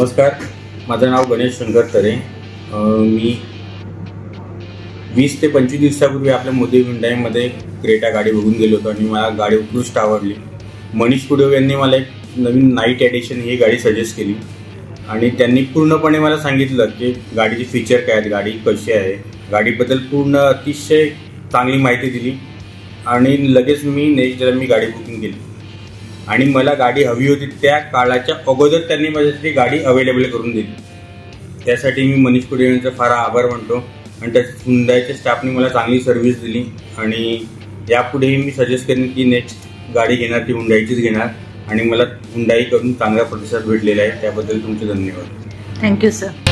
नमस्कार, माझं नाव गणेश शंकर तरे। मी 20 ते 25 दिवसापूर्वी आपल्या मोदी हुंडाईमध्ये क्रेटा गाडी बघून गेलो होतो आणि मला गाडी उत्कृष्ट आवडली। मनीष कुडव यांनी मला एक नवीन नाईट एडिशन ही गाडी सजेस्ट केली आणि त्यांनी पूर्णपणे मला सांगितलं की गाडीचे फीचर काय आहेत, गाडी कशी आहे, गाडीबद्दल पूर्ण अतिशय चांगली माहिती दिली आणि लगेच नेक्स्ट डेला मी गाडी बुकिंग केली आणि मला गाडी हवी होती त्या काळाच्या अगोदर त्यांनी माझ्यासाठी गाडी अवेलेबल करून दिली। त्यासाठी मी मनीष कुडव यांचा फार आभार मानतो आणि त्या हुंडाईच्या स्टाफने मला चांगली सर्व्हिस दिली आणि यापुढेही मी सजेस्ट करेन की नेक्स्ट गाडी घेणार ती हुंडाईचीच घेणार आणि मला हुंडाईकडून चांगला प्रतिसाद भेटलेला आहे, त्याबद्दल तुमचे धन्यवाद। Thank you sir.